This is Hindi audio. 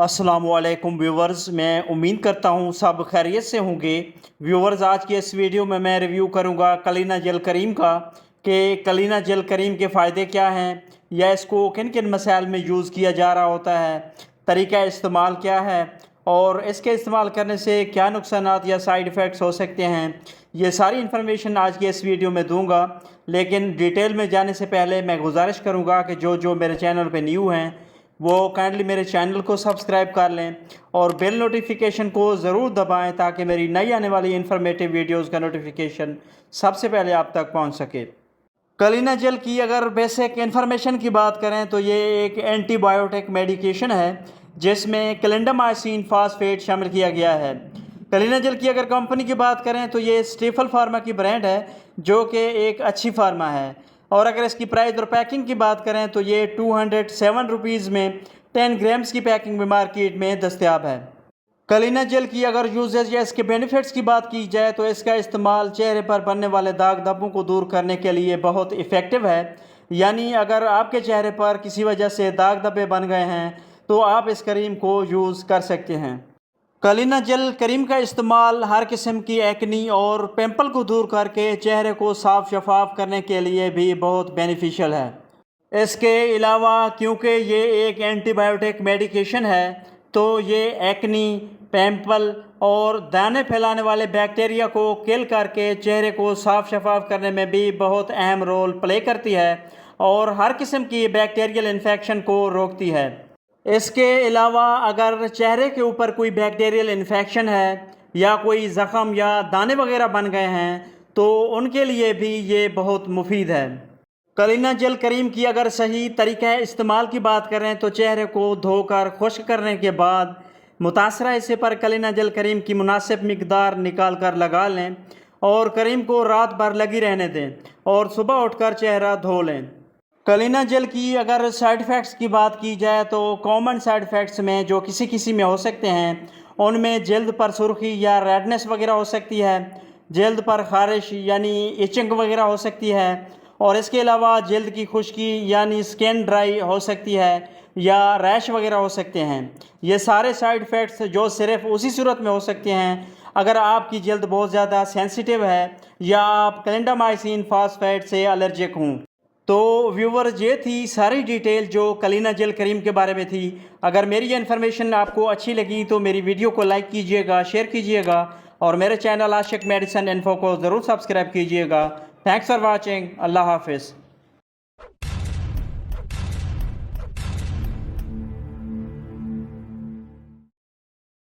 अस्सलामुअलैकुम व्यूवर्स, मैं उम्मीद करता हूँ सब खैरियत से होंगे। व्यूवर्स, आज की इस वीडियो में मैं रिव्यू करूँगा कलीना जेल करीम का कि कलीना जेल करीम के फ़ायदे क्या हैं या इसको किन किन मसाइल में यूज़ किया जा रहा होता है, तरीका इस्तेमाल क्या है और इसके इस्तेमाल करने से क्या नुकसानात या साइड इफ़ेक्ट्स हो सकते हैं। ये सारी इन्फॉर्मेशन आज की इस वीडियो में दूंगा, लेकिन डिटेल में जाने से पहले मैं गुजारिश करूँगा कि जो मेरे चैनल पर न्यू हैं वो काइंडली मेरे चैनल को सब्सक्राइब कर लें और बेल नोटिफिकेशन को ज़रूर दबाएं ताकि मेरी नई आने वाली इन्फॉर्मेटिव वीडियोस का नोटिफिकेशन सबसे पहले आप तक पहुंच सके। कलीना जेल की अगर बेसिक इन्फॉर्मेशन की बात करें तो ये एक एंटीबायोटिक मेडिकेशन है जिसमें क्लिंडामाइसिन फास्फेट शामिल किया गया है। कलीना जेल की अगर कंपनी की बात करें तो ये स्टीफल फार्मा की ब्रांड है जो कि एक अच्छी फार्मा है। और अगर इसकी प्राइस और पैकिंग की बात करें तो ये 207 रुपीज़ में 10 ग्राम्स की पैकिंग में मार्केट में दस्तयाब है। कलीना जेल की अगर यूजेज या इसके बेनिफिट्स की बात की जाए तो इसका इस्तेमाल चेहरे पर बनने वाले दाग धब्बों को दूर करने के लिए बहुत इफ़ेक्टिव है। यानी अगर आपके चेहरे पर किसी वजह से दाग धब्बे बन गए हैं तो आप इस क्रीम को यूज़ कर सकते हैं। कलीना जेल क्रीम का इस्तेमाल हर किस्म की एक्नी और पिंपल को दूर करके चेहरे को साफ शफाफ करने के लिए भी बहुत बेनिफिशियल है। इसके अलावा क्योंकि ये एक एंटीबायोटिक मेडिकेशन है तो ये एक्नी, पिंपल और दाने फैलाने वाले बैक्टीरिया को किल करके चेहरे को साफ शफाफ करने में भी बहुत अहम रोल प्ले करती है और हर किस्म की बैक्टीरियल इन्फेक्शन को रोकती है। इसके अलावा अगर चेहरे के ऊपर कोई बैक्टीरियल इन्फेक्शन है या कोई ज़ख़म या दाने वगैरह बन गए हैं तो उनके लिए भी ये बहुत मुफीद है। कलीना जेल करीम की अगर सही तरीक़ा इस्तेमाल की बात करें तो चेहरे को धोकर खुश्क करने के बाद मुतासरा हिस्से पर कलीना जेल करीम की मुनासिब मिकदार निकाल कर लगा लें और करीम को रात भर लगी रहने दें और सुबह उठकर चेहरा धो लें। कलीना जेल की अगर साइड इफ़ेक्ट्स की बात की जाए तो कॉमन साइड इफ़ेक्ट्स में जो किसी में हो सकते हैं उनमें जल्द पर सुर्खी या रेडनेस वगैरह हो सकती है, जल्द पर ख़ारिश यानी इचिंग वगैरह हो सकती है और इसके अलावा जल्द की खुश्की यानी स्किन ड्राई हो सकती है या रैश वगैरह हो सकते हैं। ये सारे साइड इफ़ेक्ट्स जो सिर्फ उसी सूरत में हो सकते हैं अगर आपकी जल्द बहुत ज़्यादा सेंसिटिव है या आप क्लिंडामाइसिन फास्फेट से एलर्जिक हों। तो व्यूवर्स, ये थी सारी डिटेल जो कलीना जेल करीम के बारे में थी। अगर मेरी ये इन्फॉर्मेशन आपको अच्छी लगी तो मेरी वीडियो को लाइक कीजिएगा, शेयर कीजिएगा और मेरे चैनल आशिक मेडिसिन इन्फो को ज़रूर सब्सक्राइब कीजिएगा। Thanks for watching. अल्लाह हाफिज़।